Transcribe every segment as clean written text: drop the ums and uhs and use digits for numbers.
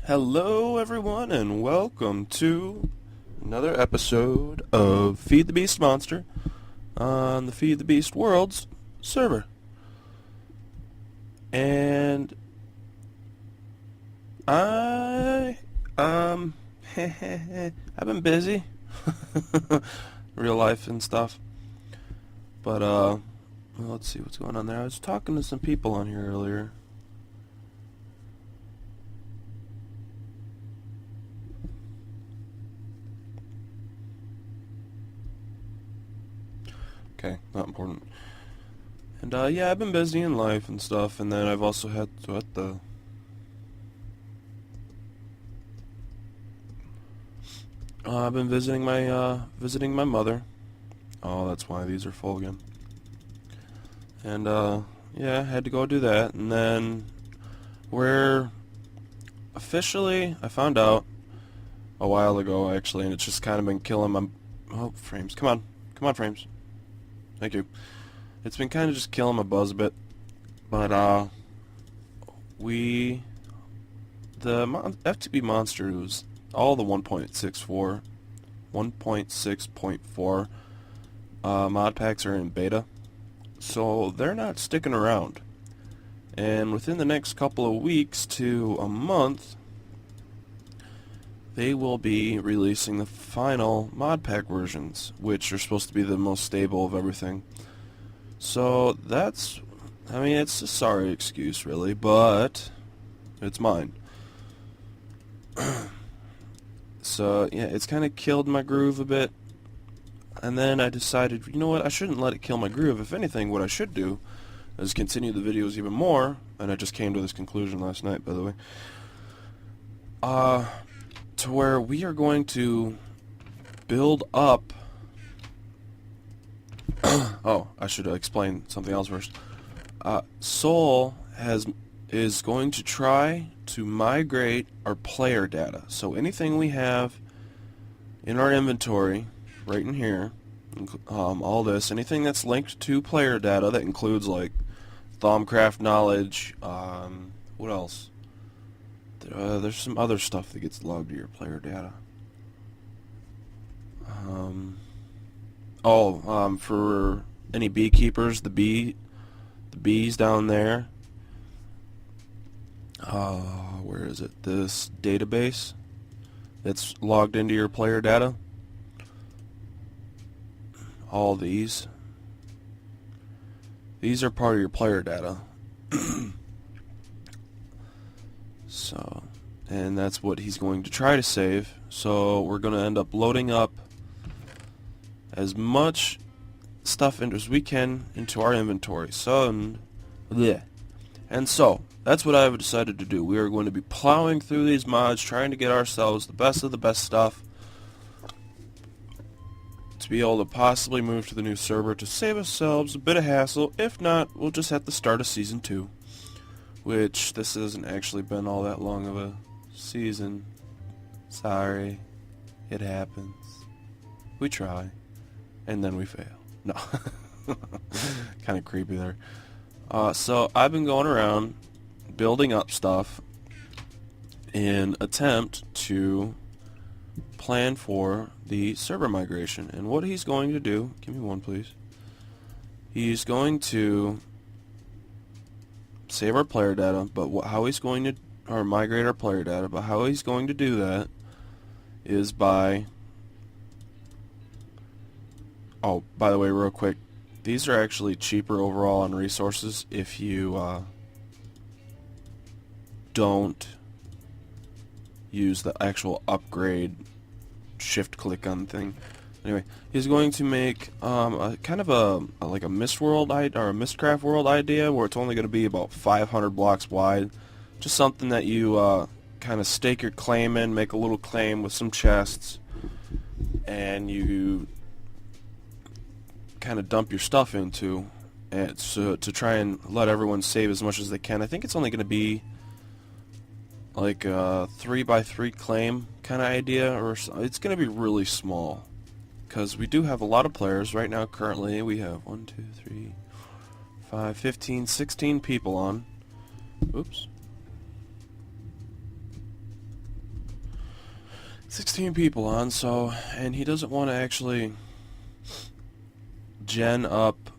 Hello everyone and welcome to another episode of Feed the Beast Monster on the Feed the Beast Worlds server. And I've been busy. Real life and stuff. But well, let's see what's going on there. I was talking to some people on here earlier. Okay, not important. And yeah, I've been busy in life and stuff, and then I've also had I've been visiting my mother. Oh, that's why these are full again. And yeah, I had to go do that, and then we're officially, I found out a while ago actually, and it's just kind of been killing my frames. Come on frames. Thank you. It's been kind of just killing my buzz a bit, but the FTBMonster was all the 1.64, 1.6.4 mod packs are in beta, so they're not sticking around. And within the next couple of weeks to a month, they will be releasing the final mod pack versions, which are supposed to be the most stable of everything. So that's, I mean, it's a sorry excuse really, but it's mine. So yeah, it's kind of killed my groove a bit. And then I decided, you know what, I shouldn't let it kill my groove. If anything, what I should do is continue the videos even more, and I just came to this conclusion last night, by the way. To where we are going to build up. Oh, I should explain something else first. Soul is going to try to migrate our player data. So anything we have in our inventory, right in here, all this, anything that's linked to player data, that includes like Thaumcraft knowledge. What else? There's some other stuff that gets logged to your player data. For any beekeepers, the bees down there. Where is it? This database that's logged into your player data. All these are part of your player data. So, and that's what he's going to try to save. So we're going to end up loading up as much stuff as we can into our inventory. And so that's what I've decided to do. We are going to be plowing through these mods, trying to get ourselves the best of the best stuff to be able to possibly move to the new server to save ourselves a bit of hassle. If not, we'll just have to start a season 2. Which, this hasn't actually been all that long of a season. Sorry. It happens. We try. And then we fail. No. Kind of creepy there. So, I've been going around building up stuff in attempt to plan for the server migration. And what he's going to do... Give me one, please. He's going to save our player data, but how he's going to, or migrate our player data, but how he's going to do that is by, oh, by the way, real quick, these are actually cheaper overall on resources if you don't use the actual upgrade shift click on thing. Anyway, he's going to make a kind of like a Mistworld or a Mistcraft world idea where it's only going to be about 500 blocks wide. Just something that you kind of stake your claim in, make a little claim with some chests, and you kind of dump your stuff into, and so to try and let everyone save as much as they can. I think it's only going to be like a 3x3 claim kind of idea, or it's going to be really small. Because we do have a lot of players right now. Currently we have 1, 2, 3, 4, 5, 15, 16 people on. Oops. 16 people on, so, and he doesn't want to actually gen up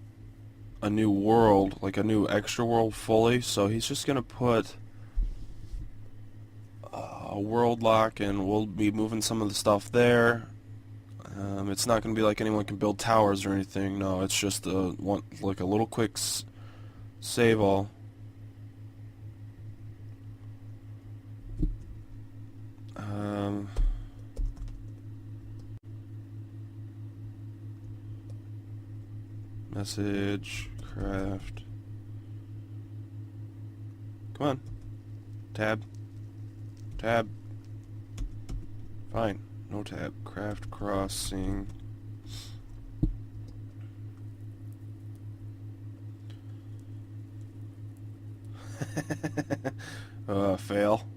a new world, like a new extra world fully, so he's just going to put a world lock, and we'll be moving some of the stuff there. It's not going to be like anyone can build towers or anything. No, it's just like a little quick save all. Message, craft. Come on. Tab. Tab. Fine. No tab. Craft crossing. Fail.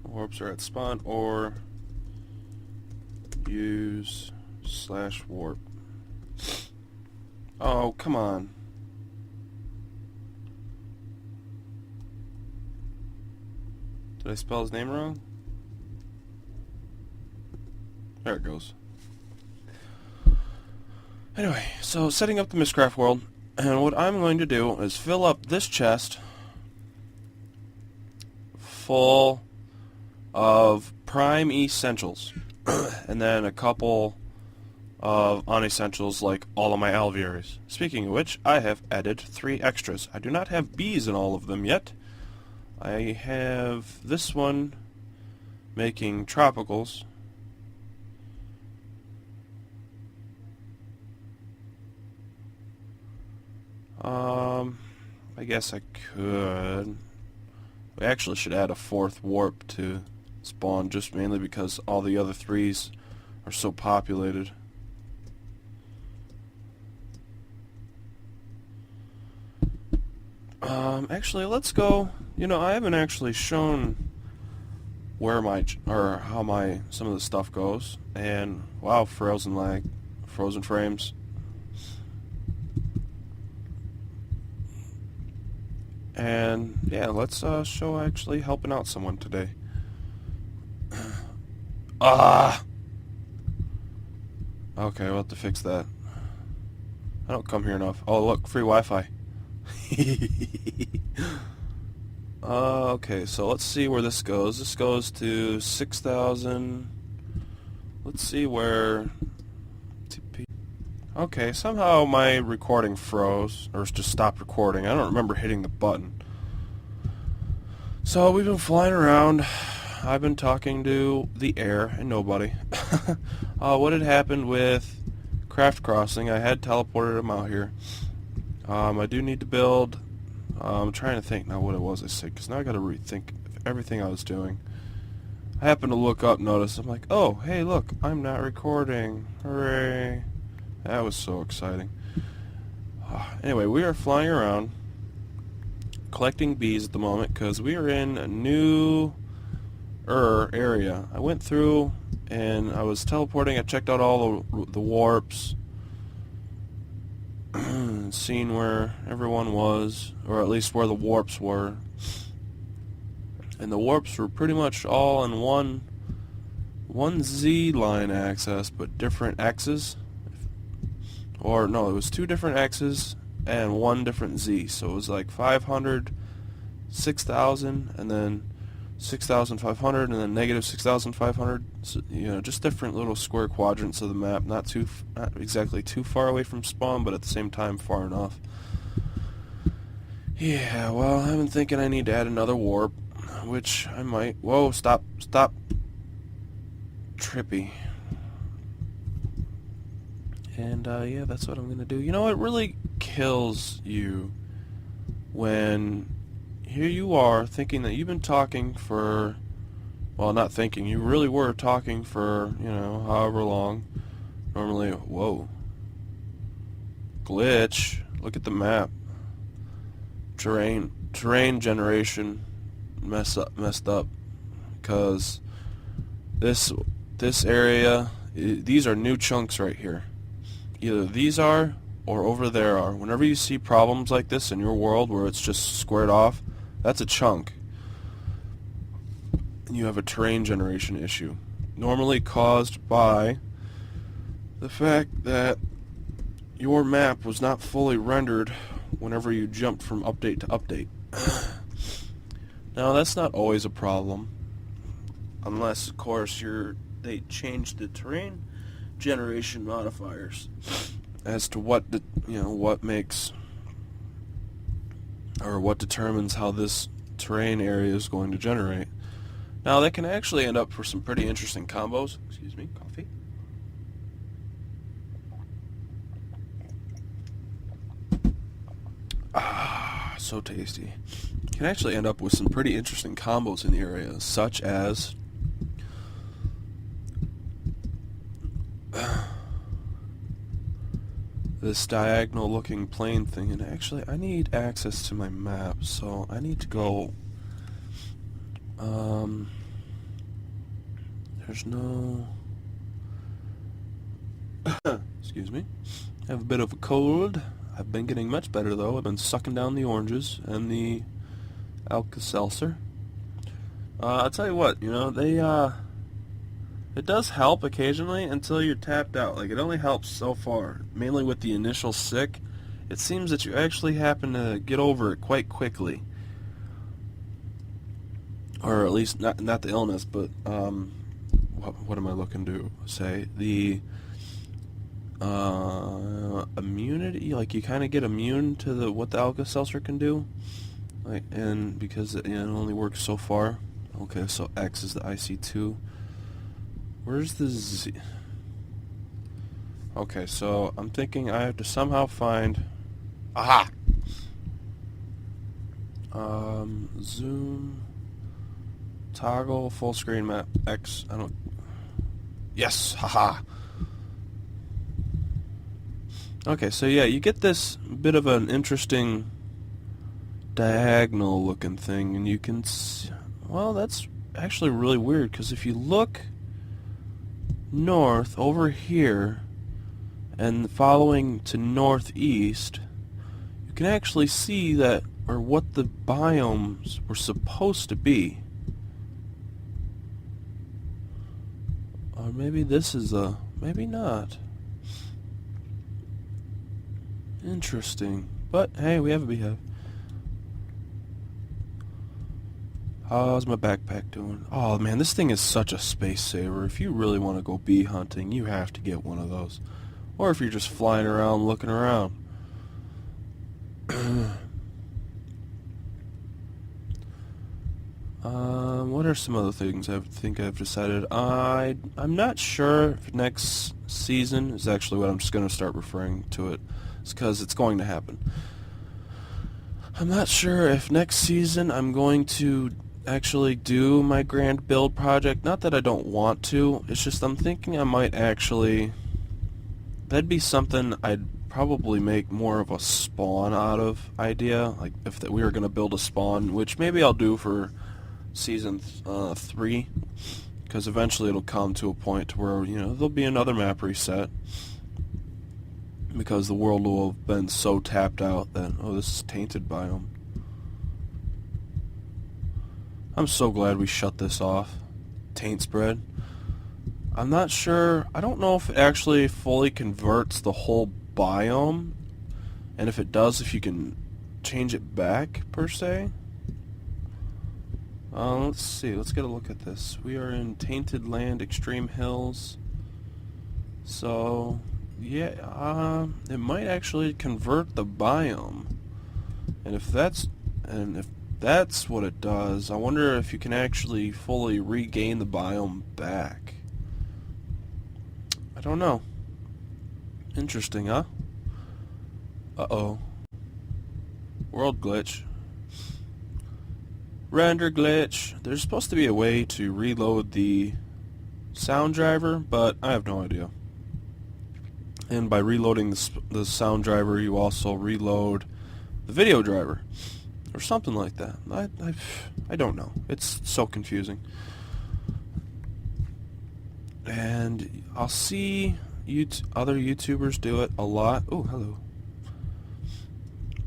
Warps are at spawn or use /warp. Oh, come on. Did I spell his name wrong? There it goes. Anyway, so setting up the Mistcraft world, and what I'm going to do is fill up this chest full of prime essentials, and then a couple of unessentials like all of my alvearies. Speaking of which, I have added 3 extras. I do not have bees in all of them yet. I have this one making tropicals. I guess I could. We actually should add a 4th warp to spawn, just mainly because all the other 3s are so populated. Actually, let's go. You know, I haven't actually shown where how some of the stuff goes, and wow, frozen lag, frozen frames. And yeah, let's show actually helping out someone today. Okay, we'll have to fix that. I don't come here enough. Oh, look, free Wi-Fi. Okay, so let's see where this goes. This goes to 6,000. Let's see where... Okay, somehow my recording froze, or just stopped recording. I don't remember hitting the button. So we've been flying around. I've been talking to the air and nobody. What had happened with Craft Crossing, I had teleported him out here. I do need to build... I'm trying to think now what it was I said, because now I got to rethink everything I was doing. I happened to look up, notice, I'm like, oh, hey, look, I'm not recording. Hooray. That was so exciting. Anyway, we are flying around, collecting bees at the moment, because we are in a new area. I went through, and I was teleporting, I checked out all the warps, seen where everyone was, or at least where the warps were. And the warps were pretty much all in one Z line axis, but different X's. Or no, it was 2 different X's and 1 different Z. So it was like 500, 6,000, and then 6,500, and then negative 6,500. So, you know, just different little square quadrants of the map. Not exactly too far away from spawn, but at the same time far enough. Yeah, well, I've been thinking I need to add another warp, which I might. Whoa, stop. Trippy. And yeah, that's what I'm going to do. You know, it really kills you when here you are thinking that you've been talking for, well, not thinking, you really were talking for, you know, however long. Normally, whoa. Glitch. Look at the map. Terrain generation messed up because this area, these are new chunks right here. Either these are, or over there are. Whenever you see problems like this in your world where it's just squared off, that's a chunk. And you have a terrain generation issue, normally caused by the fact that your map was not fully rendered whenever you jumped from update to update. Now that's not always a problem, unless of course they changed the terrain generation modifiers as to what what makes or what determines how this terrain area is going to generate. Now that can actually end up for some pretty interesting combos. Excuse me, coffee. Ah, so tasty. Can actually end up with some pretty interesting combos in the area, such as this diagonal looking plane thing. And actually I need access to my map, so I need to go there's no excuse me, I have a bit of a cold. I've been getting much better though. I've been sucking down the oranges and the Alka-Seltzer. I'll tell you what, it does help occasionally until you're tapped out. Like, it only helps so far, mainly with the initial sick. It seems that you actually happen to get over it quite quickly. Or at least not the illness, but what am I looking to say? The immunity, like you kind of get immune to what the Alka-Seltzer can do, like, and because it only works so far. Okay, so X is the IC2. Where's the Z? Okay, so I'm thinking I have to somehow find. Aha! Zoom, toggle, full screen map, X. I don't. Yes, haha. Okay, so yeah, you get this bit of an interesting diagonal looking thing, and you can see, well, that's actually really weird, because if you look north over here and following to northeast, you can actually see that, or what the biomes were supposed to be. Or maybe this is maybe not. Interesting. But hey, we have a beehive. How's my backpack doing? Oh man, this thing is such a space saver. If you really want to go bee hunting, you have to get one of those. Or if you're just flying around looking around. What are some other things I think I've decided? I'm not sure if next season is actually what I'm just going to start referring to it. It's because it's going to happen. I'm not sure if next season I'm going to actually do my grand build project. Not that I don't want to, it's just I'm thinking I might actually, that'd be something I'd probably make more of a spawn out of idea, like if we were going to build a spawn, which maybe I'll do for season 3, because eventually it'll come to a point to where, there'll be another map reset, because the world will have been so tapped out that, oh, this is tainted biome. I'm so glad we shut this off. Taint spread. I'm not sure, I don't know if it actually fully converts the whole biome, and if it does, if you can change it back, per se. Let's see, let's get a look at this. We are in Tainted Land, Extreme Hills. So, yeah, it might actually convert the biome. And if that's what it does, I wonder if you can actually fully regain the biome back. I don't know. Interesting, huh? Uh-oh. World glitch. Render glitch. There's supposed to be a way to reload the sound driver, but I have no idea. And by reloading the sound driver, you also reload the video driver, or something like that. I don't know. It's so confusing. And I'll see other YouTubers do it a lot. Oh, hello.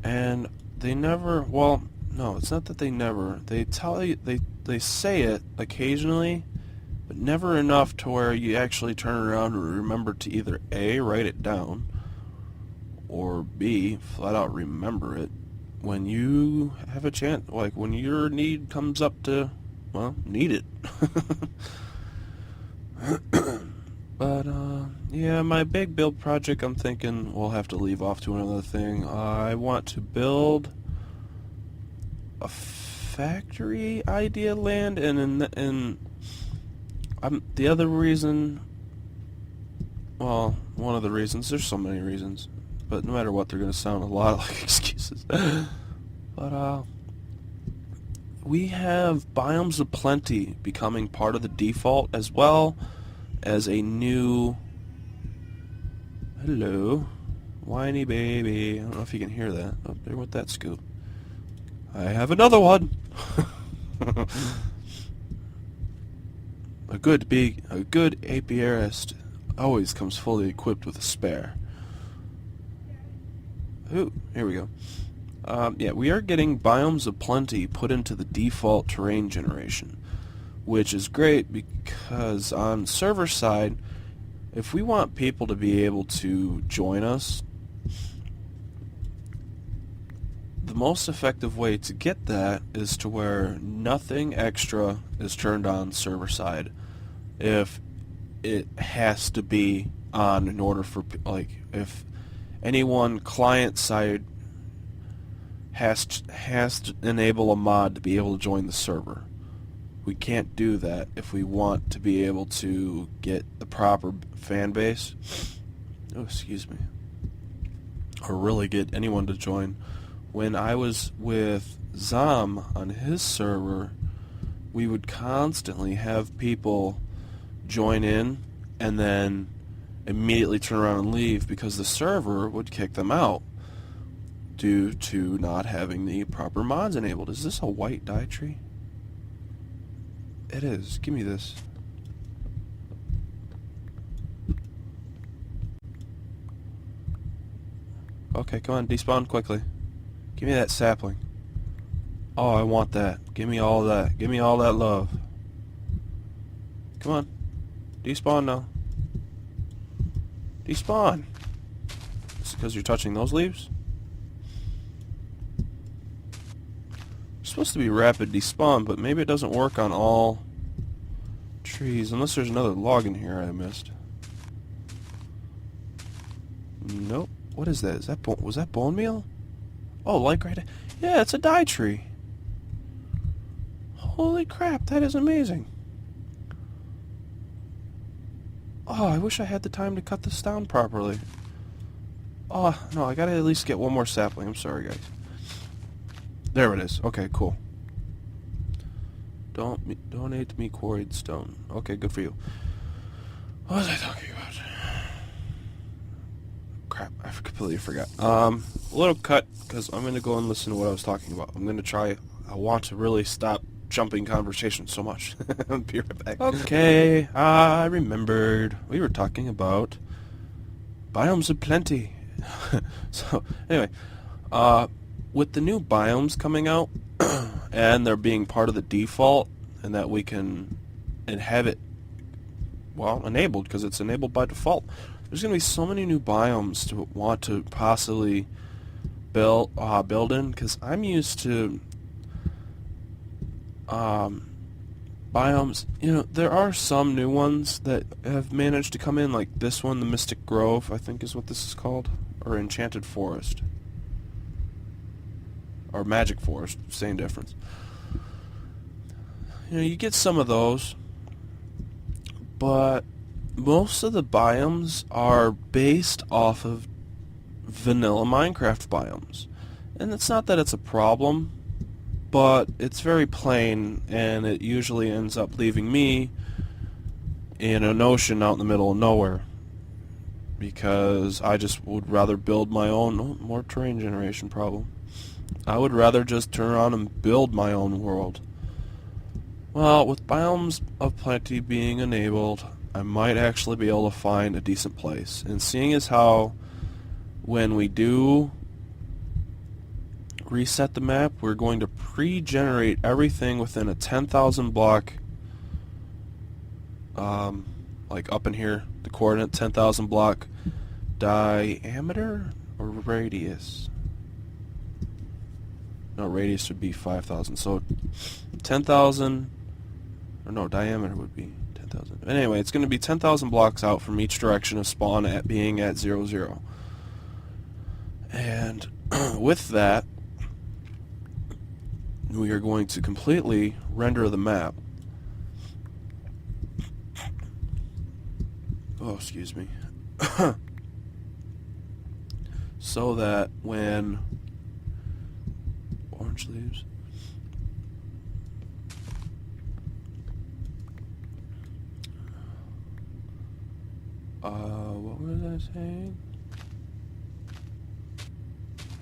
And they never, well, no, it's not that they never, they tell you, they say it occasionally, but never enough to where you actually turn around and remember to either A, write it down, or B, flat out remember it when you have a chance, like when your need comes up to, well, need it. But, yeah, my big build project, I'm thinking we'll have to leave off to another thing. I want to build a factory idea land, and the other reason, well, one of the reasons, there's so many reasons, but no matter what, they're going to sound a lot like excuses. But, we have Biomes of Plenty becoming part of the default, as well as a new, hello, whiny baby. I don't know if you can hear that up there with that scoop. I have another one. A good apiarist always comes fully equipped with a spare. Ooh, here we go. Yeah, we are getting Biomes of Plenty put into the default terrain generation, which is great because on server side, if we want people to be able to join us, the most effective way to get that is to where nothing extra is turned on server side if it has to be on in order for, like, if anyone client side has to enable a mod to be able to join the server. We can't do that if we want to be able to get the proper fan base. Oh, excuse me. Or really get anyone to join. When I was with Zom on his server, we would constantly have people join in and then immediately turn around and leave because the server would kick them out due to not having the proper mods enabled. Is this a white dye tree? It is. Give me this. Okay, come on, despawn quickly. Give me that sapling. Oh, I want that. Give me all that. Give me all that love. Come on. Despawn now. Despawn. Is it because you're touching those leaves? It's supposed to be rapid despawn, but maybe it doesn't work on all trees, unless there's another log in here I missed. Nope. What is that? Is that was that bone meal? Oh, like right. Yeah, it's a dye tree. Holy crap, that is amazing. Oh, I wish I had the time to cut this down properly. Oh, no, I gotta at least get one more sapling. I'm sorry, guys. There it is. Okay, cool. Donate me quarried stone. Okay, good for you. What was I talking about? Crap, I completely forgot. A little cut, because I'm going to go and listen to what I was talking about. I'm going to try, I want to really stop jumping conversation so much. I'll be right back. Okay, I remembered. We were talking about Biomes of Plenty. So, anyway, with the new biomes coming out, and they're being part of the default, and that we can have it, well, enabled, because it's enabled by default. There's going to be so many new biomes to want to possibly build in, because I'm used to biomes. You know, there are some new ones that have managed to come in, like this one, the Mystic Grove, I think is what this is called, or Enchanted Forest, or Magic Forest, same difference. You know, you get some of those, but most of the biomes are based off of vanilla Minecraft biomes. And it's not that it's a problem, but it's very plain, and it usually ends up leaving me in an ocean out in the middle of nowhere, because I just would rather build my own. More terrain generation problem. I would rather just turn around and build my own world. Well, with Biomes of Plenty being enabled, I might actually be able to find a decent place. And seeing as how when we do reset the map, we're going to pre-generate everything within a 10,000 block, like up in here, the coordinate 10,000 block diameter or radius. No, radius would be 5,000. So 10,000, or no, diameter would be 10,000. Anyway, it's going to be 10,000 blocks out from each direction of spawn at being at 0, 0. And with that, we are going to completely render the map. Oh, excuse me. So that when orange leaves, what was I saying?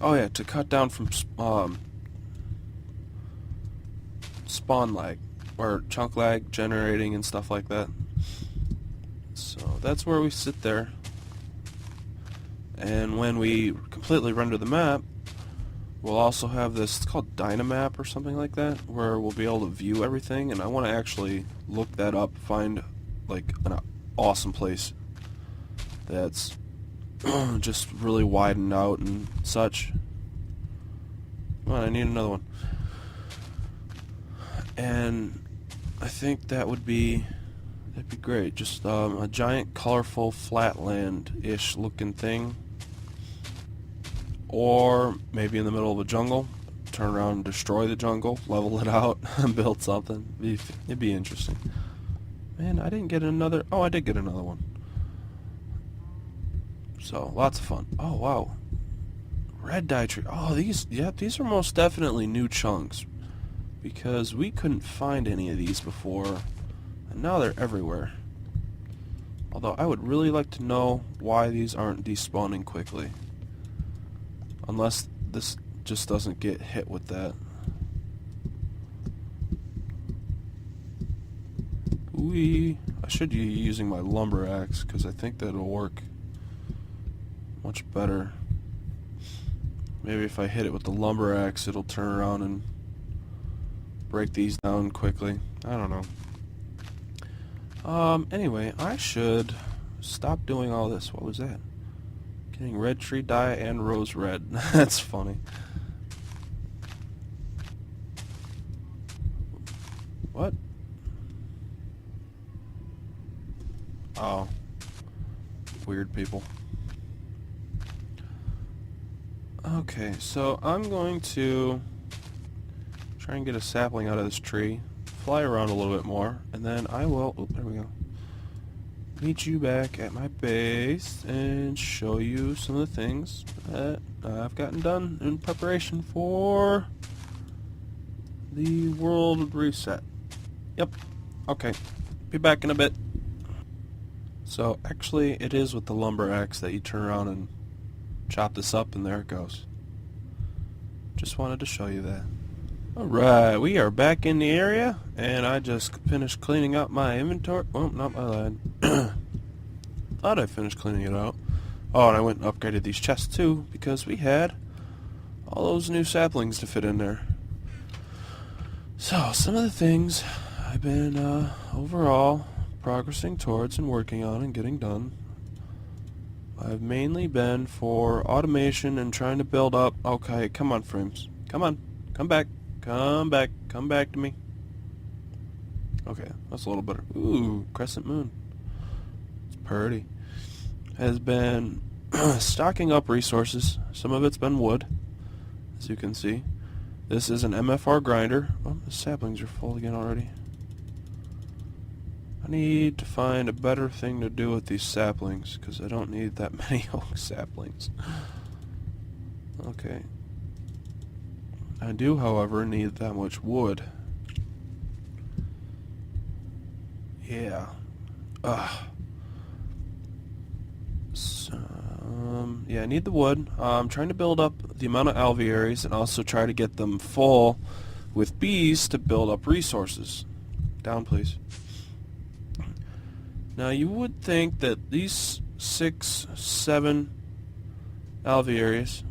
Oh yeah, to cut down from spawn lag or chunk lag generating and stuff like that. So that's where we sit there. And when we completely render the map, we'll also have this, it's called Dynamap or something like that, where we'll be able to view everything. And I want to actually look that up, find like an awesome place that's just really widened out and such. Come on, I need another one. And I think that'd be great. Just a giant, colorful, flatland-ish looking thing. Or maybe in the middle of a jungle, turn around and destroy the jungle, level it out, and build something. It'd be interesting. Man, I didn't get another... Oh, I did get another one. So, lots of fun. Oh, wow. Red dye tree. Oh, these are most definitely new chunks. Because we couldn't find any of these before, and now they're everywhere. Although I would really like to know why these aren't despawning quickly. Unless this just doesn't get hit with that. Ooh, I should be using my lumber axe because I think that'll work much better. Maybe if I hit it with the lumber axe, it'll turn around and break these down quickly. I don't know. Anyway, I should stop doing all this. What was that? Getting red tree dye and rose red. That's funny. What? Oh. Weird people. Okay, so I'm going to try and get a sapling out of this tree, fly around a little bit more, and then I will, oh, there we go, meet you back at my base and show you some of the things that I've gotten done in preparation for the world reset. Yep, okay, be back in a bit. So actually it is with the lumber axe that you turn around and chop this up, and there it goes. Just wanted to show you that. Alright, we are back in the area, and I just finished cleaning up my inventory. Well, not my lad. Thought I finished cleaning it out. Oh, and I went and upgraded these chests too, because we had all those new saplings to fit in there. So, some of the things I've been overall progressing towards and working on and getting done. I've mainly been for automation and trying to build up... Okay, come on, frames. Come on. Come back. Come back. Come back to me. Okay, that's a little better. Ooh, crescent moon. It's pretty. Has been stocking up resources. Some of it's been wood, as you can see. This is an MFR grinder. Oh, the saplings are full again already. I need to find a better thing to do with these saplings, because I don't need that many oak saplings. Okay. I do, however, need that much wood. Yeah. Yeah, I need the wood. I'm trying to build up the amount of alvearies and also try to get them full with bees to build up resources. Down, please. Now, you would think that these 6, 7 alvearies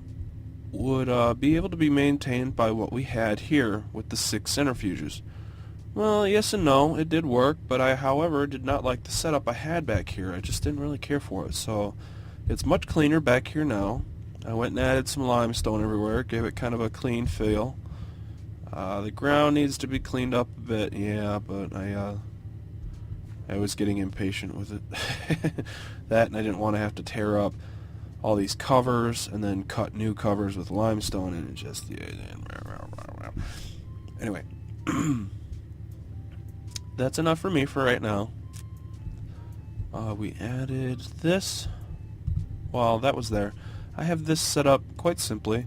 would be able to be maintained by what we had here with the 6 centrifuges. Well, yes and no, it did work, but I, however, did not like the setup I had back here. I just didn't really care for it, so it's much cleaner back here now. I went and added some limestone everywhere, gave it kind of a clean feel. The ground needs to be cleaned up a bit, yeah, but I was getting impatient with it. That, and I didn't want to have to tear up all these covers and then cut new covers with limestone, and it just, yeah. Anyway. That's enough for me for right now. We added this. Well, that was there. I have this set up quite simply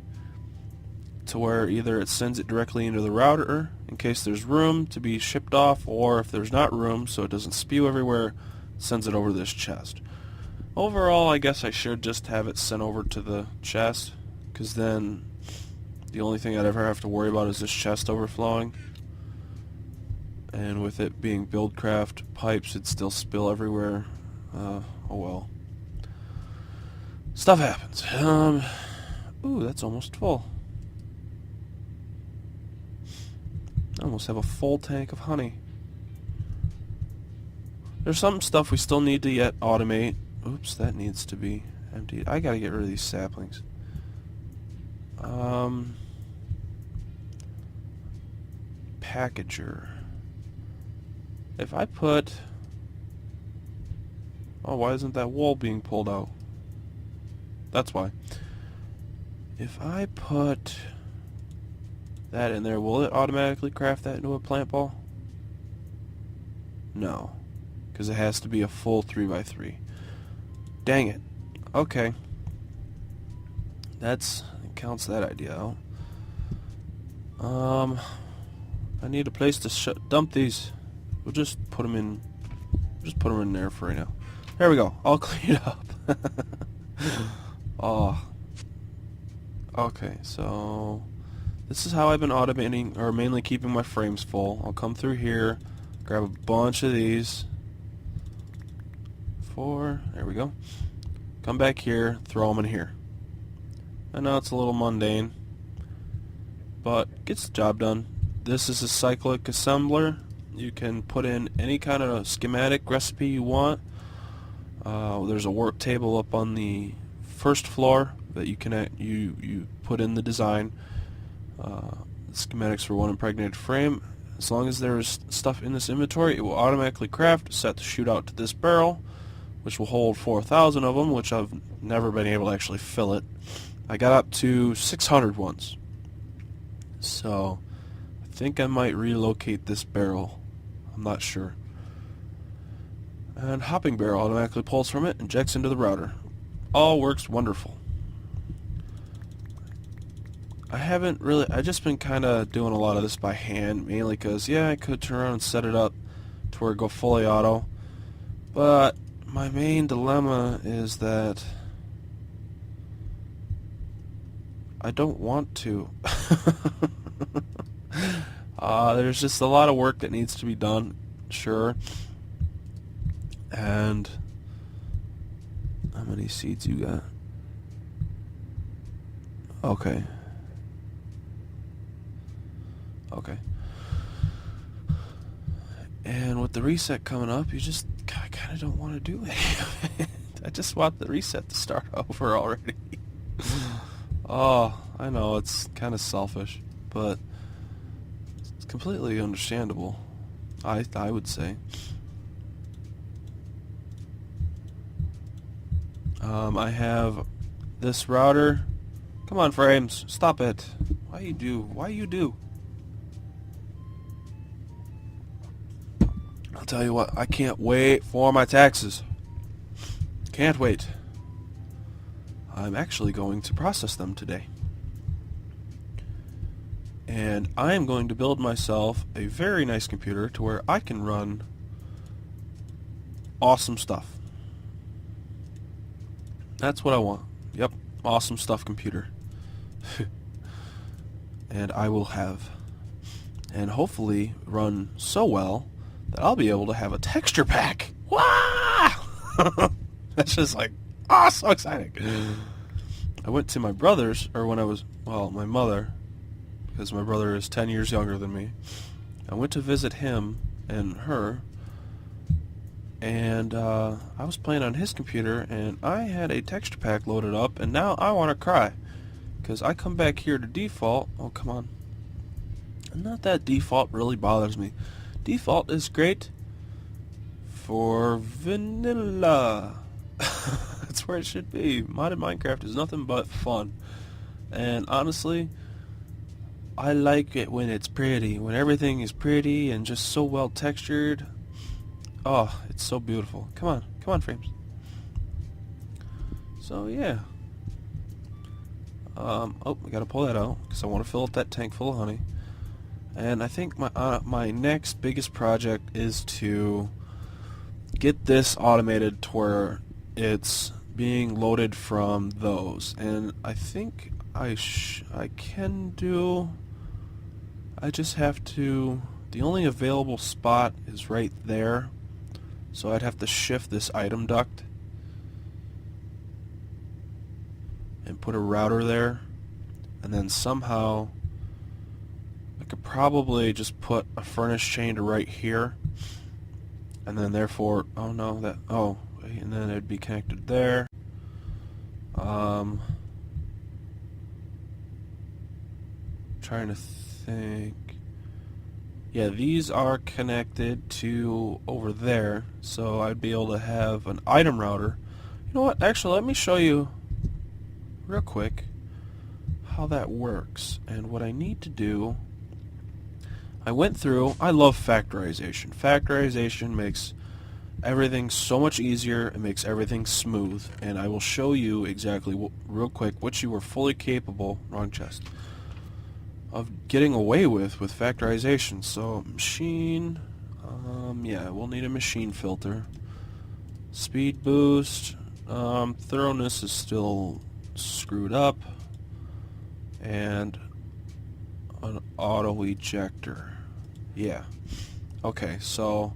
to where either it sends it directly into the router in case there's room to be shipped off, or if there's not room so it doesn't spew everywhere, sends it over to this chest. Overall, I guess I should just have it sent over to the chest, because then the only thing I'd ever have to worry about is this chest overflowing. And with it being Buildcraft pipes, it'd still spill everywhere. Oh well. Stuff happens. Ooh, that's almost full. I almost have a full tank of honey. There's some stuff we still need to yet automate. Oops, that needs to be emptied. I gotta get rid of these saplings. Packager. If I put... Oh, why isn't that wall being pulled out? That's why. If I put that in there, will it automatically craft that into a plant ball? No. Because it has to be a full 3x3. Dang it. Okay. Counts that idea out. I need a place to dump these. We'll just put them in there for right now. There we go. All cleaned up. Oh. Okay, so this is how I've been automating, or mainly keeping my frames full. I'll come through here, grab a bunch of these. 4. There we go. Come back here, throw them in here. I know it's a little mundane, but gets the job done. This is a cyclic assembler. You can put in any kind of schematic recipe you want. There's a work table up on the first floor that you can you put in the design. Schematics for one impregnated frame. As long as there's stuff in this inventory, it will automatically craft, set the chute out to this barrel, which will hold 4,000 of them, which I've never been able to actually fill it. I got up to 600 once. So I think I might relocate this barrel. I'm not sure. And hopping barrel automatically pulls from it, injects into the router. All works wonderful. I've just been kind of doing a lot of this by hand, mainly because, yeah, I could turn around and set it up to where it go fully auto. But my main dilemma is that I don't want to. There's just a lot of work that needs to be done, sure. And how many seeds you got? Okay. Okay. And with the reset coming up, I kind of don't want to do it. I just want the reset to start over already. Oh, I know, it's kind of selfish, but it's completely understandable, I would say. I have this router. Come on, frames, stop it. Why you do? I'll tell you what, I can't wait for my taxes. Can't wait. I'm actually going to process them today. And I am going to build myself a very nice computer to where I can run awesome stuff. That's what I want. Yep, awesome stuff computer. And I will have, and hopefully run so well that I'll be able to have a texture pack. Wow! That's just like, oh, so exciting. I went to my brother's, or when I was, well, my mother, because my brother is 10 years younger than me. I went to visit him and her, and I was playing on his computer, and I had a texture pack loaded up, and now I want to cry, because I come back here to default. Oh, come on. And not that default really bothers me. Default is great for vanilla. That's where it should be. Modded Minecraft is nothing but fun. And honestly, I like it when it's pretty. When everything is pretty and just so well textured. Oh, it's so beautiful. Come on, frames. So yeah. Oh, I gotta pull that out because I want to fill up that tank full of honey. And I think my next biggest project is to get this automated to where it's being loaded from those. And I think I can do. I just have to. The only available spot is right there, so I'd have to shift this item duct and put a router there, and then somehow I could probably just put a furnace chain to right here, and then therefore, oh no, that, oh, and then it'd be connected there. Trying to think. Yeah, these are connected to over there, so I'd be able to have an item router. You know what, actually, let me show you real quick how that works. And what I need to do, I went through, I love factorization. Factorization makes everything so much easier, it makes everything smooth, and I will show you exactly, real quick, what you are fully capable, wrong chest, of getting away with factorization. So, machine, yeah, we'll need a machine filter. Speed boost, thoroughness is still screwed up, and an auto ejector. Yeah. Okay, so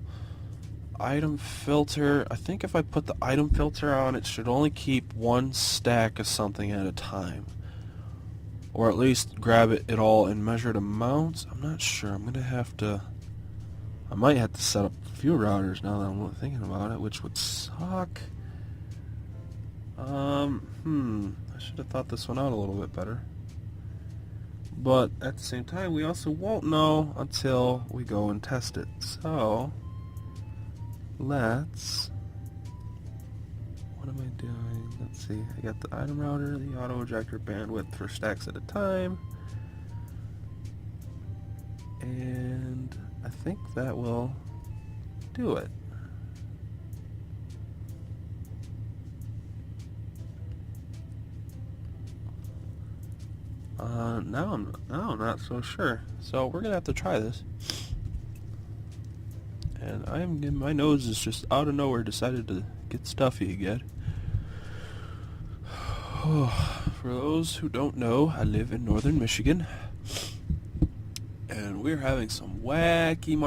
item filter, I think if I put the item filter on, it should only keep one stack of something at a time, or at least grab it all in measured amounts. I'm not sure. I'm gonna have to, I might have to set up a few routers now that I'm thinking about it, which would suck. I should have thought this one out a little bit better. But at the same time, we also won't know until we go and test it. So, let's, what am I doing? Let's see, I got the item router, the auto ejector bandwidth for stacks at a time. And I think that will do it. Now I'm not so sure. So we're gonna have to try this. And my nose is just out of nowhere decided to get stuffy again. For those who don't know, I live in northern Michigan, and we're having some wacky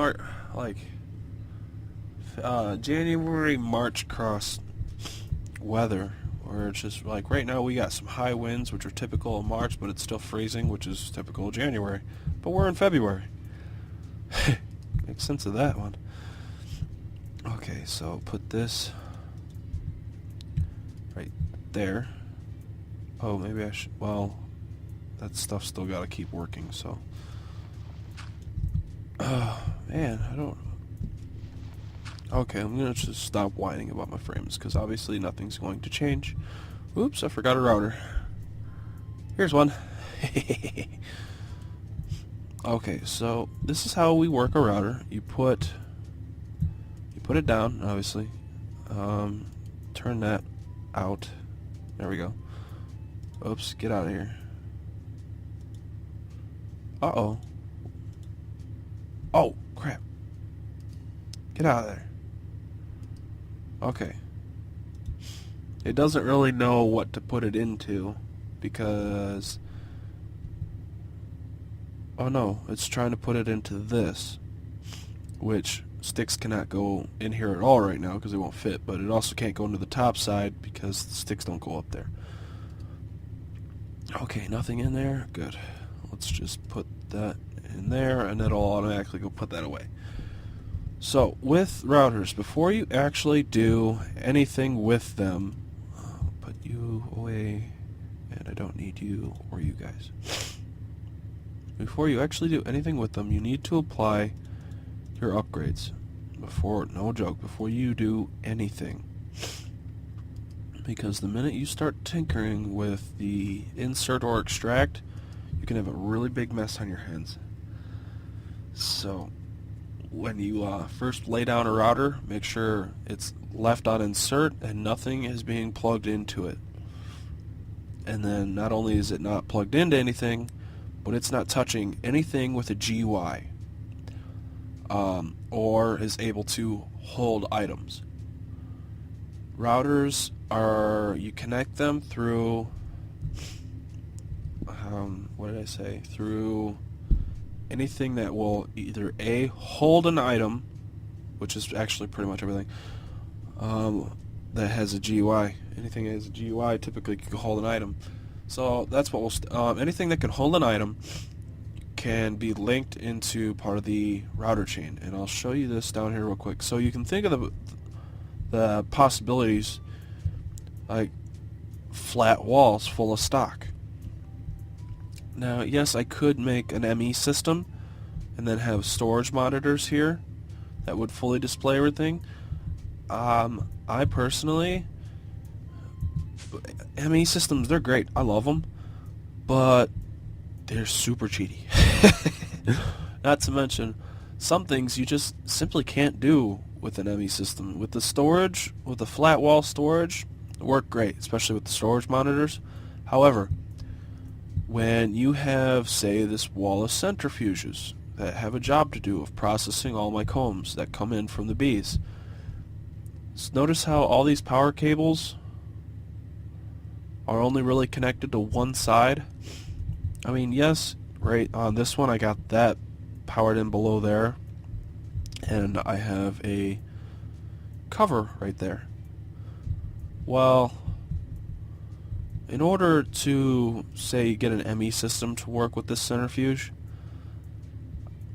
January, March cross weather. Where it's just like right now we got some high winds, which are typical of March, but it's still freezing, which is typical of January. But we're in February. Makes sense of that one. Okay, so put this right there. Oh, maybe I should, well, that stuff's still got to keep working, so. Oh, man, I don't. Okay, I'm going to just stop whining about my frames, because obviously nothing's going to change. Oops, I forgot a router. Here's one. Okay, so this is how we work a router. You put it down, obviously. Turn that out. There we go. Oops, get out of here. Uh-oh. Oh, crap. Get out of there. Okay. It doesn't really know what to put it into because... Oh no, it's trying to put it into this, which sticks cannot go in here at all right now because they won't fit, but it also can't go into the top side because the sticks don't go up there. Okay, nothing in there. Good. Let's just put that in there, and it'll automatically go put that away. So, with routers, before you actually do anything with them, I'll put you away, and I don't need you or you guys. Before you actually do anything with them, you need to apply your upgrades. No joke, before you do anything. Because the minute you start tinkering with the insert or extract, you can have a really big mess on your hands. So, when you first lay down a router, make sure it's left on insert and nothing is being plugged into it. And then not only is it not plugged into anything, but it's not touching anything with a GUI or is able to hold items. Routers you connect them through, through anything that will either A, hold an item, which is actually pretty much everything, that has a GUI. Anything that has a GUI typically can hold an item. So that's what anything that can hold an item can be linked into part of the router chain. And I'll show you this down here real quick. So you can think of the possibilities like flat walls full of stock. Now, yes, I could make an ME system and then have storage monitors here that would fully display everything. I personally, ME systems, they're great. I love them, but they're super cheaty. Not to mention, some things you just simply can't do with an ME system. With the storage, with the flat wall storage, it worked great, especially with the storage monitors. However, when you have, say, this wall of centrifuges that have a job to do of processing all my combs that come in from the bees, notice how all these power cables are only really connected to one side. I mean, yes, right on this one I got that powered in below there, and I have a cover right there. Well, in order to, say, get an ME system to work with this centrifuge,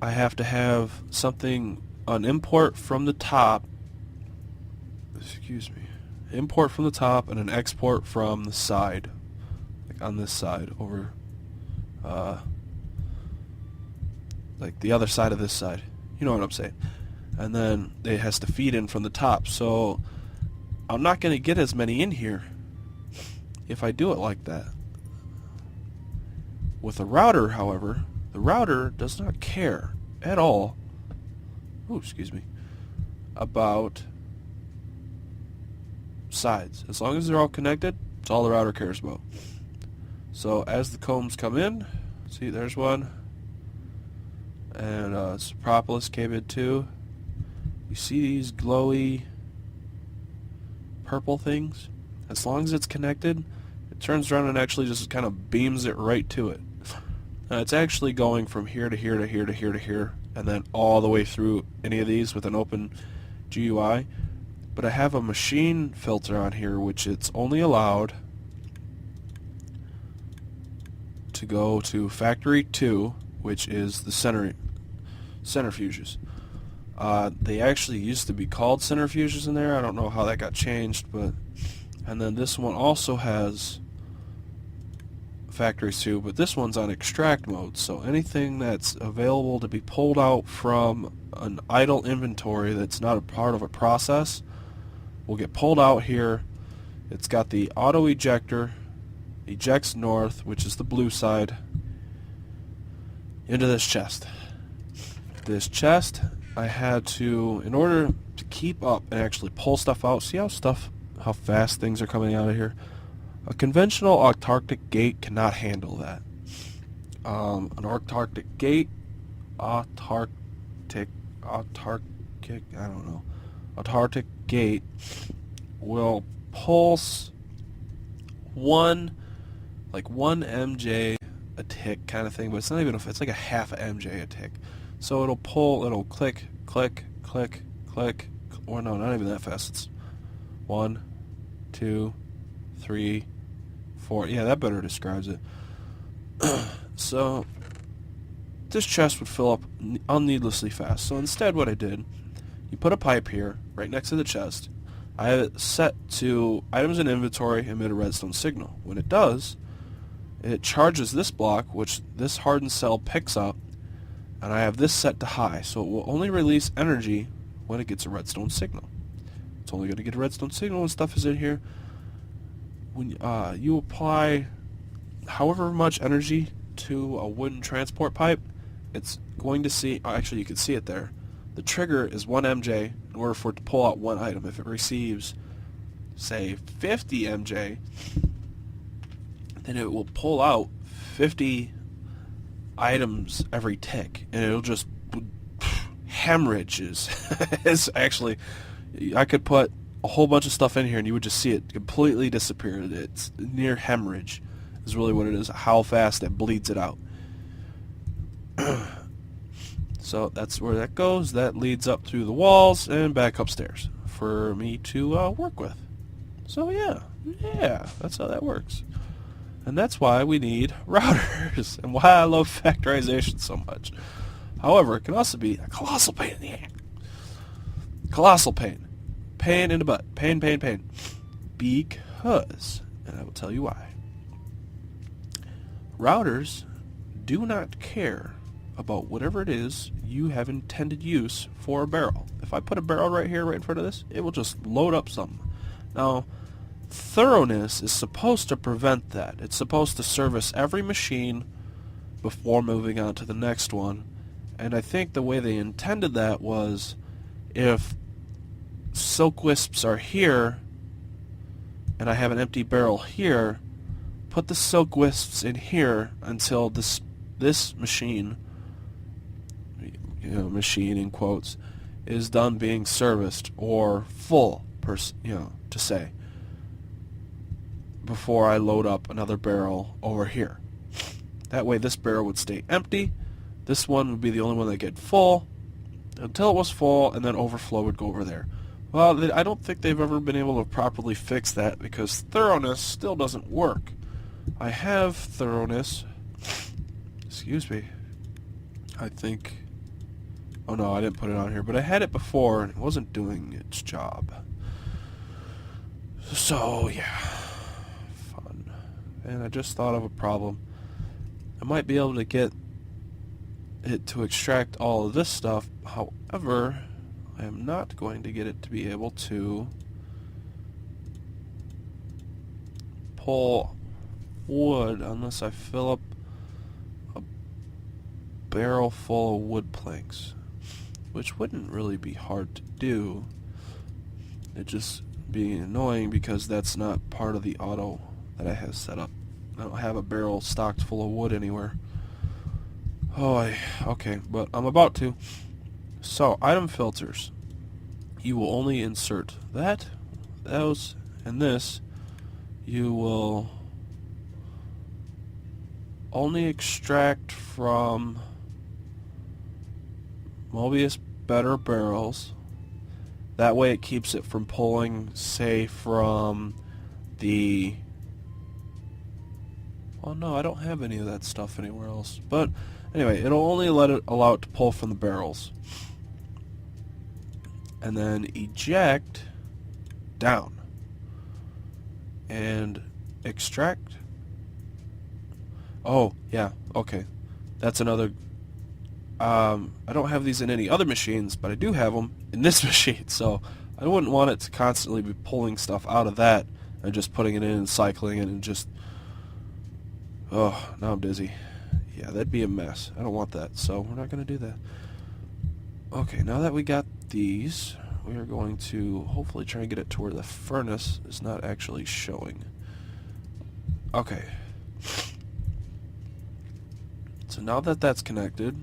I have to have something, an import from the top, import from the top and an export from the side, like on this side, over, like the other side of this side. You know what I'm saying. And then it has to feed in from the top. So I'm not going to get as many in here if I do it like that. With a router, however, the router does not care at all, about sides. As long as they're all connected, it's all the router cares about. So as the combs come in, see, there's one, and it's propolis K-bid 2. You see these glowy purple things? As long as it's connected, it turns around and actually just kind of beams it right to it. Now it's actually going from here to here to here to here to here, and then all the way through any of these with an open GUI. But I have a machine filter on here, which it's only allowed to go to factory 2, which is the centrifuges. They actually used to be called centrifuges in there. I don't know how that got changed, but and then this one also has factory 2, but this one's on extract mode, so anything that's available to be pulled out from an idle inventory that's not a part of a process will get pulled out here. It's got the auto ejector, ejects north, which is the blue side, into this chest. This chest, I had to, in order to keep up and actually pull stuff out, see how fast things are coming out of here? A conventional autarkic gate cannot handle that. An autarkic gate, autarkic gate will pulse one MJ a tick kind of thing, but it's not even it's like a half a MJ a tick. So it'll click, click, click, click, or no, not even that fast. It's 1, 2, 3, 4. Yeah, that better describes it. So this chest would fill up unneedlessly fast. So instead what I did, you put a pipe here, right next to the chest. I have it set to items in inventory emit a redstone signal. When it does, it charges this block, which this hardened cell picks up, and I have this set to high, so it will only release energy when it gets a redstone signal. It's only going to get a redstone signal when stuff is in here. When you apply however much energy to a wooden transport pipe, it's going to see, actually you can see it there, the trigger is 1 MJ in order for it to pull out one item. If it receives, say, 50 MJ, then it will pull out 50 items every tick, and it'll just hemorrhages. It's actually, I could put a whole bunch of stuff in here and you would just see it completely disappear. It's near hemorrhage is really what it is, how fast it bleeds it out. So that's where that goes. That leads up through the walls and back upstairs for me to work with. So yeah, that's how that works. And that's why we need routers, and why I love factorization so much. However, it can also be a colossal pain in the ass. Colossal pain. Pain in the butt. Pain. Because, and I will tell you why. Routers do not care about whatever it is you have intended use for a barrel. If I put a barrel right here, right in front of this, it will just load up something. Now, thoroughness is supposed to prevent that. It's supposed to service every machine before moving on to the next one. And I think the way they intended that was, if silk wisps are here and I have an empty barrel here, put the silk wisps in here until this machine, machine in quotes, is done being serviced or full, to say, before I load up another barrel over here. That way this barrel would stay empty. This one would be the only one that get full until it was full, and then overflow would go over there. Well, I don't think they've ever been able to properly fix that because thoroughness still doesn't work. I have thoroughness. Excuse me. I think... Oh no, I didn't put it on here, but I had it before and it wasn't doing its job. So, yeah. Fun. And I just thought of a problem. I might be able to get it to extract all of this stuff. However, I am not going to get it to be able to pull wood unless I fill up a barrel full of wood planks, which wouldn't really be hard to do. It just being annoying because that's not part of the auto that I have set up. I don't have a barrel stocked full of wood anywhere. Okay, but I'm about to. So, item filters. You will only insert that, those, and this. You will only extract from Mobius better barrels. That way it keeps it from pulling, say, from the... Well, no, I don't have any of that stuff anywhere else. But anyway, it'll only allow it to pull from the barrels. And then eject down. And extract. Oh, yeah, okay. That's another... I don't have these in any other machines, but I do have them in this machine, so I wouldn't want it to constantly be pulling stuff out of that and just putting it in and cycling it and just... Oh, now I'm dizzy. Yeah, that'd be a mess. I don't want that, so we're not going to do that. Okay, now that we got these, we are going to hopefully try and get it to where the furnace is not actually showing. Okay. So now that that's connected,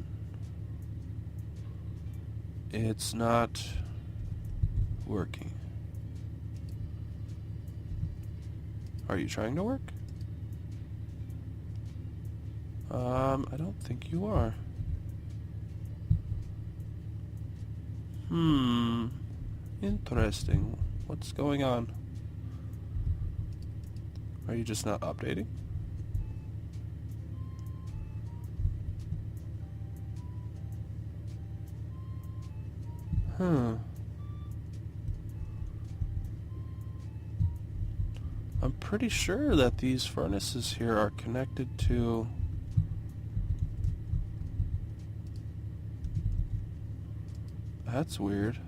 it's not working. Are you trying to work? I don't think you are. Interesting. What's going on? Are you just not updating? I'm pretty sure that these furnaces here are connected to... That's weird.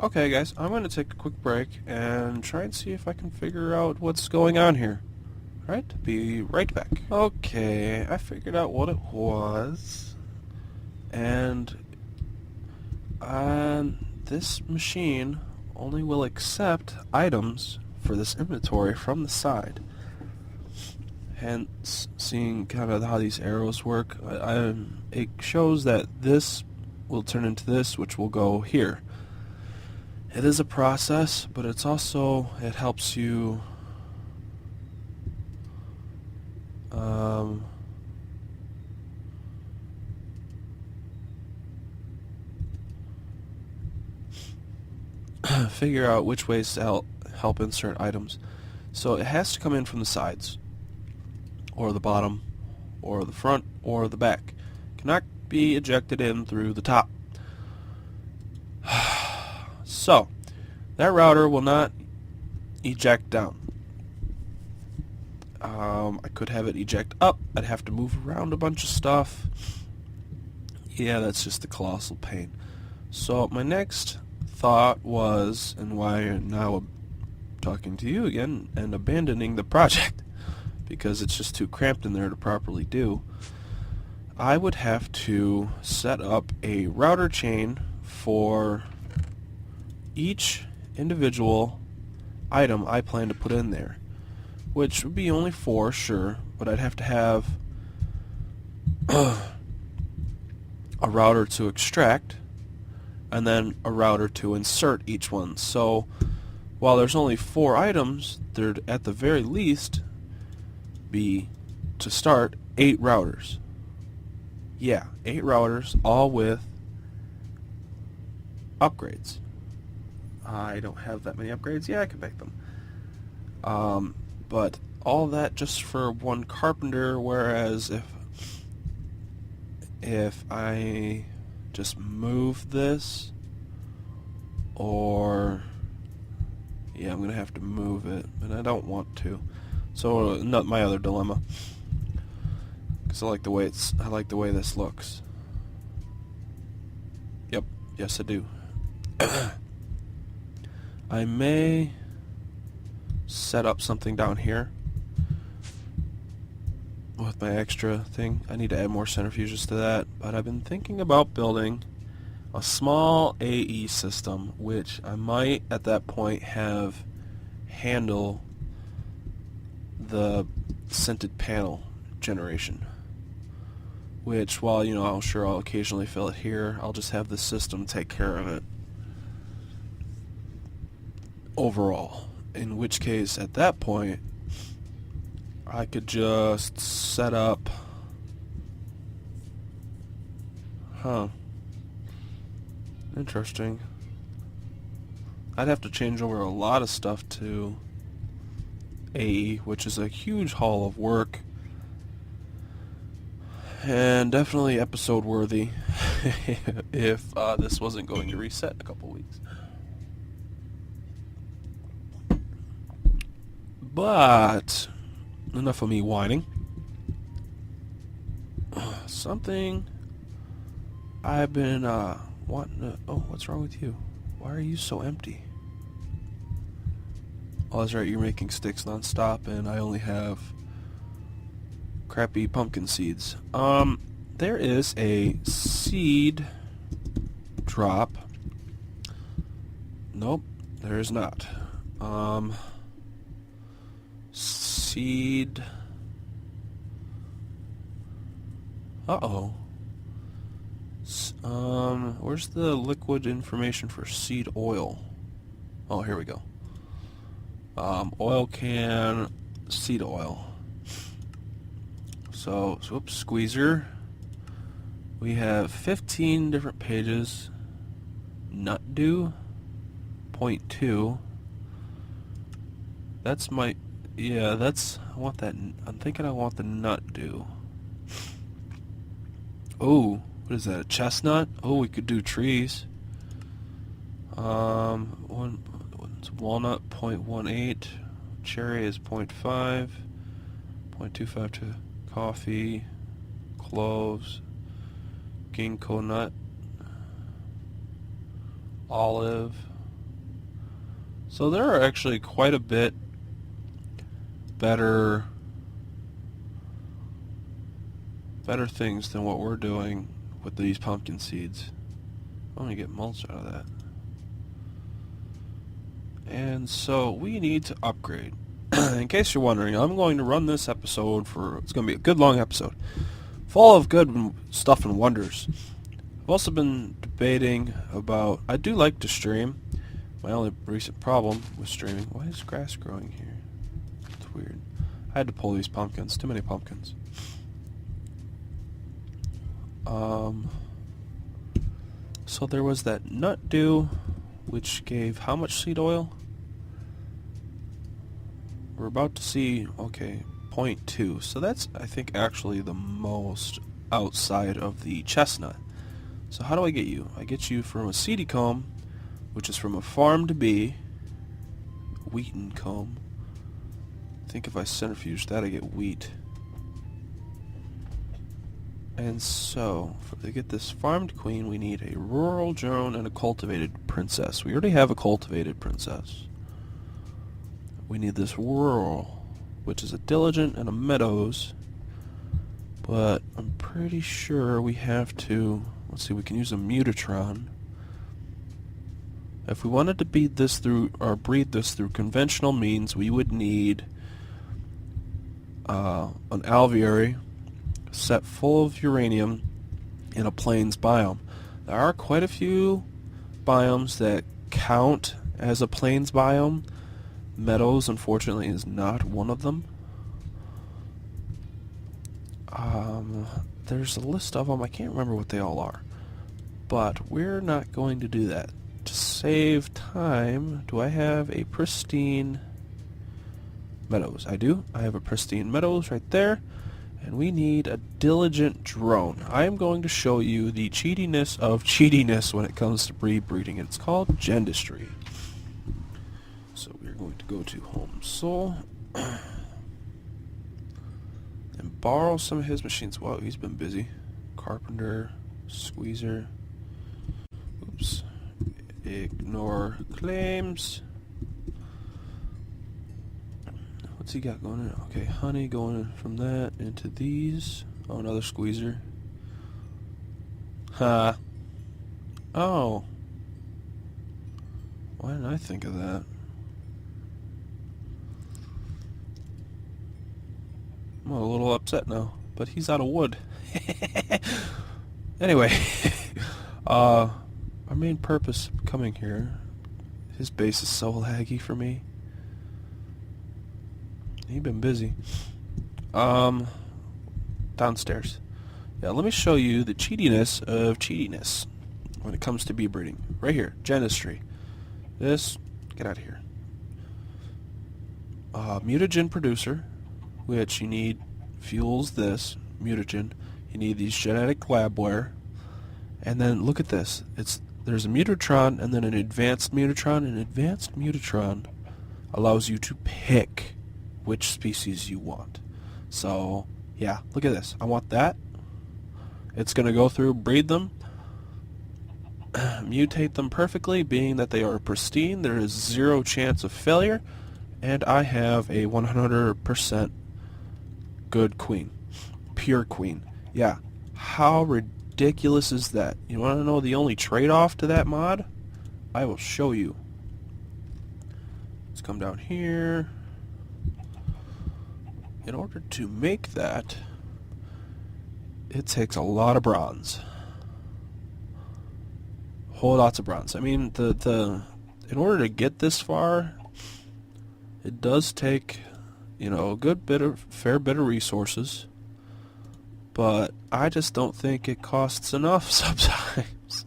Okay guys, I'm going to take a quick break and try and see if I can figure out what's going on here. Alright, be right back. Okay, I figured out what it was. And this machine only will accept items for this inventory from the side. Hence, seeing kind of how these arrows work, it shows that this will turn into this, which will go here. It is a process, but it's also, it helps you figure out which ways to help insert items. So it has to come in from the sides, or the bottom, or the front, or the back. It cannot be ejected in through the top. So, that router will not eject down. I could have it eject up. I'd have to move around a bunch of stuff. Yeah, that's just a colossal pain. So my next thought was, and why now I'm talking to you again and abandoning the project because it's just too cramped in there to properly do, I would have to set up a router chain for each individual item I plan to put in there, which would be only 4, sure, but I'd have to have a router to extract and then a router to insert each one. So while there's only 4 items, there'd at the very least be, to start, 8 routers. Yeah, 8 routers, all with upgrades. I don't have that many upgrades. Yeah, I can make them. But all that just for one carpenter, whereas if I just move this, or yeah, I'm gonna have to move it, and I don't want to. So not my other dilemma, because I like the way this looks. Yep, yes I do. I may set up something down here with my extra thing. I need to add more centrifuges to that, but I've been thinking about building a small AE system, which I might at that point have handle the scented panel generation, which, while I'm sure I'll occasionally fill it here, I'll just have the system take care of it overall, in which case at that point I could just set up interesting. I'd have to change over a lot of stuff to AE, which is a huge haul of work and definitely episode worthy if this wasn't going to reset in a couple weeks. But enough of me whining. Something I've been wanting to... Oh, what's wrong with you? Why are you so empty? Oh, that's right, you're making sticks non-stop, and I only have crappy pumpkin seeds. There is a seed drop. Nope, there is not. Seed... Uh-oh. Where's the liquid information for seed oil? Oh, here we go. Oil can, seed oil. So whoops, squeezer. We have 15 different pages. Nut dew, 0.2. That's I want that. I'm thinking I want the nut dew. Oh, what is that, a chestnut? Oh, we could do trees. One's walnut, 0.18. Cherry is 0.5. 0.25 to coffee. Cloves. Ginkgo nut. Olive. So there are actually quite a bit better things than what we're doing with these pumpkin seeds. I'm gonna get mulch out of that. And so we need to upgrade. In case you're wondering, I'm going to run this episode it's going to be a good long episode, full of good stuff and wonders. I've also been debating about, I do like to stream. My only recent problem with streaming, why is grass growing here? It's weird. I had to pull these pumpkins, too many pumpkins. So there was that nut dew, which gave how much seed oil? We're about to see, okay, 0.2. So that's, I think, actually the most outside of the chestnut. So how do I get you? I get you from a seedy comb, which is from a farm to bee, wheaten comb. I think if I centrifuge that, I get wheat. And so, to get this farmed queen, we need a rural drone and a cultivated princess. We already have a cultivated princess. We need this rural, which is a diligent and a meadows. But I'm pretty sure we have to, let's see, we can use a mutatron. If we wanted to breed this through conventional means, we would need an alveary set full of uranium in a plains biome. There are quite a few biomes that count as a plains biome. Meadows, unfortunately, is not one of them. There's a list of them. I can't remember what they all are. But we're not going to do that. To save time, do I have a pristine meadows? I do. I have a pristine meadows right there. And we need a diligent drone. I am going to show you the cheatiness of cheatiness when it comes to breeding. It's called gendistry. So we're going to go to Home Soul and borrow some of his machines. Wow, he's been busy. Carpenter, squeezer. Oops. Ignore claims. What's he got going in? Okay, honey going from that into these. Oh, another squeezer. Ha. Oh. Why didn't I think of that? I'm a little upset now, but he's out of wood. Anyway, our main purpose of coming here, his base is so laggy for me. He's been busy. Downstairs. Yeah, let me show you the cheatiness of cheatiness when it comes to bee breeding. Right here, gendistry. This, get out of here. Mutagen producer, which you need, fuels this, mutagen. You need these genetic labware. And then look at this. There's a mutatron and then an advanced mutatron. An advanced mutatron allows you to pick which species you want. So, yeah, look at this. I want that. It's going to go through, breed them, mutate them perfectly, being that they are pristine. There is 0 chance of failure, and I have a 100% good queen. Pure queen. Yeah. How ridiculous is that? You want to know the only trade-off to that mod? I will show you. Let's come down here. In order to make that, it takes a lot of bronze. Whole lots of bronze. I mean, in order to get this far, it does take, a fair bit of resources. But I just don't think it costs enough sometimes.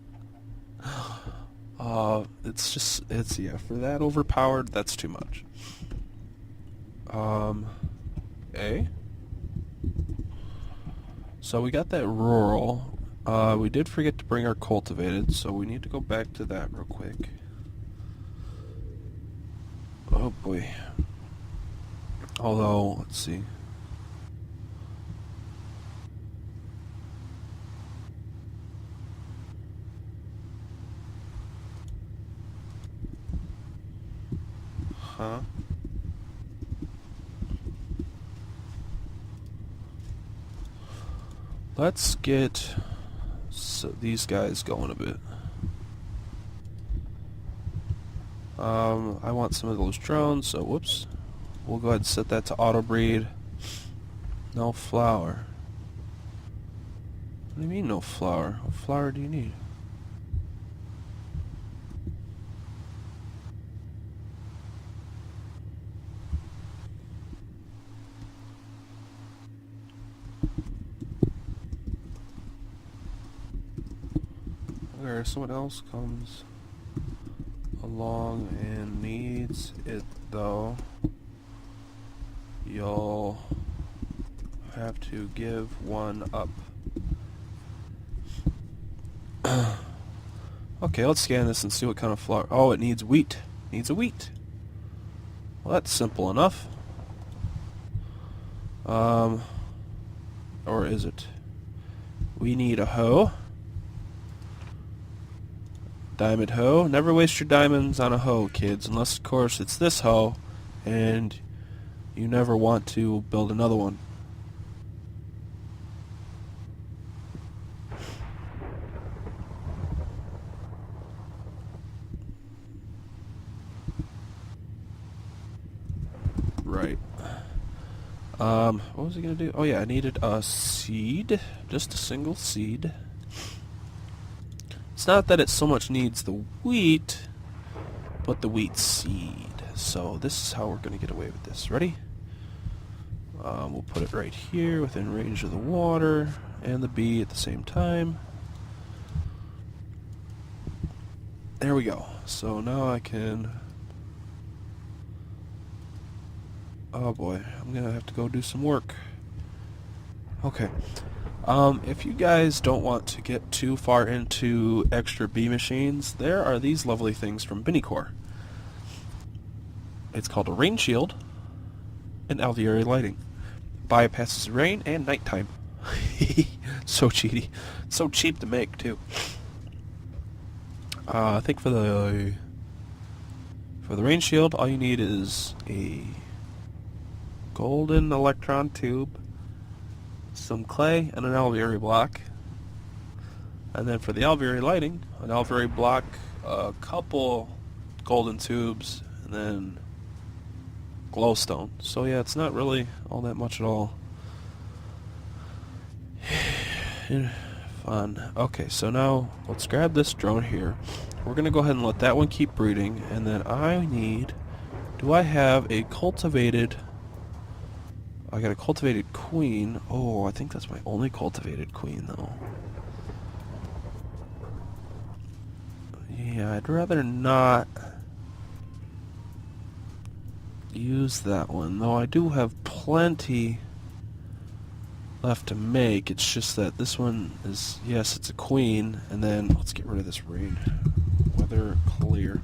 For that overpowered, that's too much. So we got that rural. We did forget to bring our cultivated, so we need to go back to that real quick. Oh boy. Although, let's see. Huh? Let's get these guys going a bit. I want some of those drones, so whoops. We'll go ahead and set that to auto breed. No flour. What do you mean no flour? What flour do you need? Or someone else comes along and needs it though, you'll have to give one up. Okay, let's scan this and see what kind of flour. Oh, it needs wheat. Needs a wheat. Well, that's simple enough. Or is it? We need a hoe. Diamond hoe. Never waste your diamonds on a hoe, kids, unless of course it's this hoe and you never want to build another one. Right. What was I gonna do? Oh yeah, I needed a seed. Just a single seed. It's not that it so much needs the wheat, but the wheat seed. So this is how we're going to get away with this. Ready? We'll put it right here within range of the water and the bee at the same time. There we go. So now I can... Oh boy, I'm going to have to go do some work. Okay. If you guys don't want to get too far into extra bee machines, there are these lovely things from Binicore. It's called a rain shield and alveoli lighting. Bypasses rain and nighttime. So cheaty. So cheap to make too. I think for the rain shield, all you need is a golden electron tube, some clay, and an alveoli block. And then for the alveoli lighting, an alveoli block, a couple golden tubes, and then glowstone. So yeah, it's not really all that much at all. Fun. Okay, so now let's grab this drone here. We're gonna go ahead and let that one keep breeding, and then I need... Do I have a cultivated... I got a cultivated queen. Oh, I think that's my only cultivated queen, though. Yeah, I'd rather not use that one, though I do have plenty left to make. It's just that this one is, yes, it's a queen, and then let's get rid of this rain. Weather clear.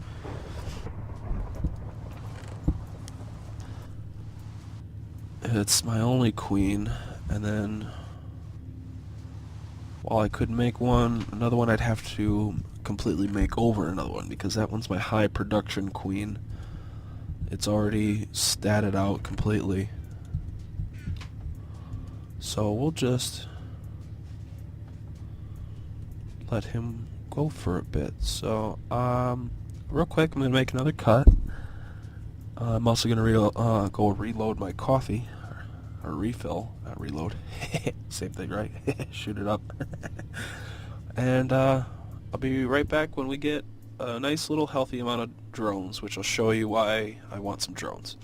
It's my only queen, and then while I could make one, another one I'd have to completely make over another one, because that one's my high production queen. It's already statted out completely. So we'll just let him go for a bit. So, real quick, I'm going to make another cut. I'm also going to go reload my coffee, or refill, not reload. Same thing, right? Shoot it up. And I'll be right back when we get a nice little healthy amount of drones, which will show you why I want some drones.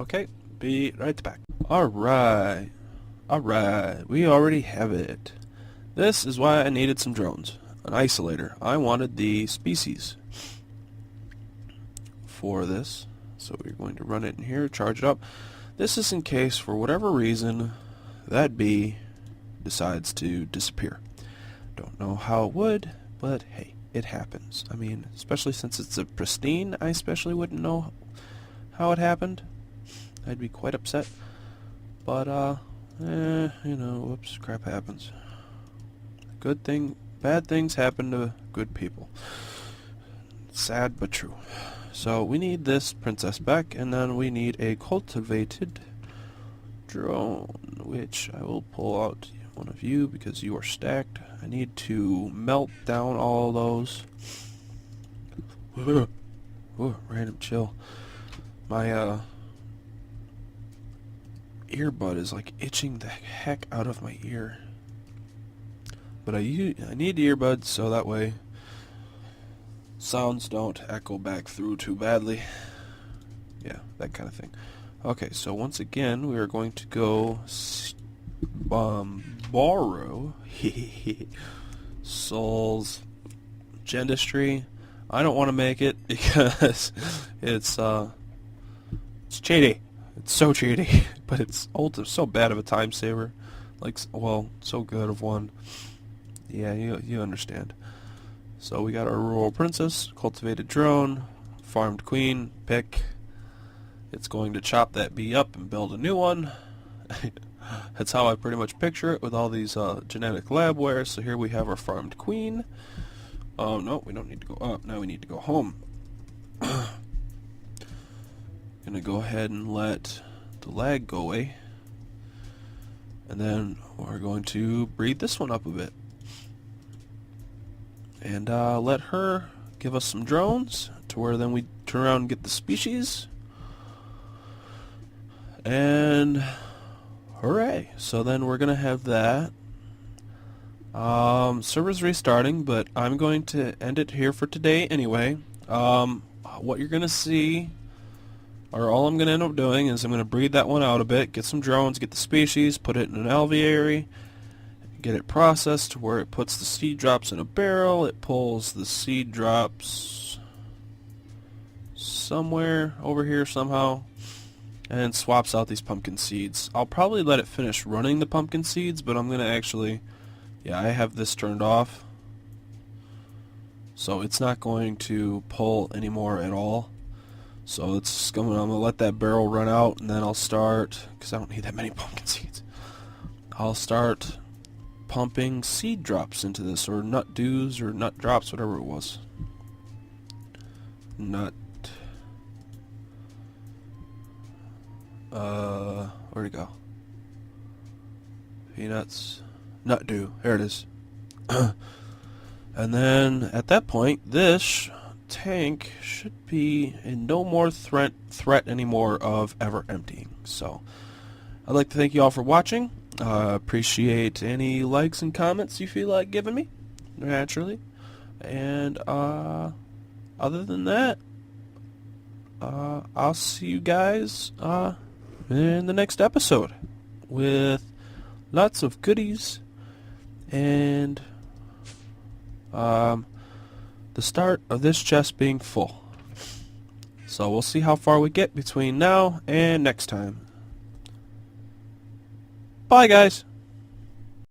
Okay, be right back. Alright, we already have it. This is why I needed some drones. An isolator. I wanted the species for this. So we're going to run it in here, charge it up. This is in case, for whatever reason, that bee decides to disappear. Don't know how it would, but hey, it happens. I mean, especially since it's a pristine, I especially wouldn't know how it happened. I'd be quite upset. But, you know, whoops, crap happens. Bad things happen to good people. Sad but true. So we need this princess back, and then we need a cultivated drone, which I will pull out one of you because you are stacked. I need to melt down all those. Ooh, random chill. My earbud is like itching the heck out of my ear. But I need earbuds so that way sounds don't echo back through too badly. Yeah, that kind of thing. Okay, so once again we are going to go borrow Soul's Gendistry. I don't want to make it because it's cheaty. It's so cheaty, but it's so bad of a time saver. Like, well, so good of one. Yeah, you understand. So we got our rural princess, cultivated drone, farmed queen, pick. It's going to chop that bee up and build a new one. That's how I pretty much picture it with all these genetic labware. So here we have our farmed queen. No, we don't need to go up. Now we need to go home. Gonna go ahead and let the lag go away. And then we're going to breed this one up a bit. And let her give us some drones to where then we turn around and get the species. And hooray! So then we're gonna have that. Server's restarting, but I'm going to end it here for today anyway. What you're gonna see, or all I'm gonna end up doing, is I'm gonna breed that one out a bit, get some drones, get the species, put it in an alveary, get it processed to where it puts the seed drops in a barrel. It pulls the seed drops somewhere over here somehow and swaps out these pumpkin seeds. I'll probably let it finish running the pumpkin seeds, but I'm going to actually, yeah, I have this turned off. So it's not going to pull anymore at all. So I'm going to let that barrel run out, and then I'll start, because I don't need that many pumpkin seeds, I'll start pumping seed drops into this, or nut dews, or nut drops, whatever it was. Where'd it go? Peanuts, nut dew, there it is. And then at that point, this tank should be in no more threat anymore of ever emptying. So I'd like to thank you all for watching. Appreciate any likes and comments you feel like giving me, naturally. And other than that, I'll see you guys in the next episode with lots of goodies and the start of this chest being full. So we'll see how far we get between now and next time. Bye, guys.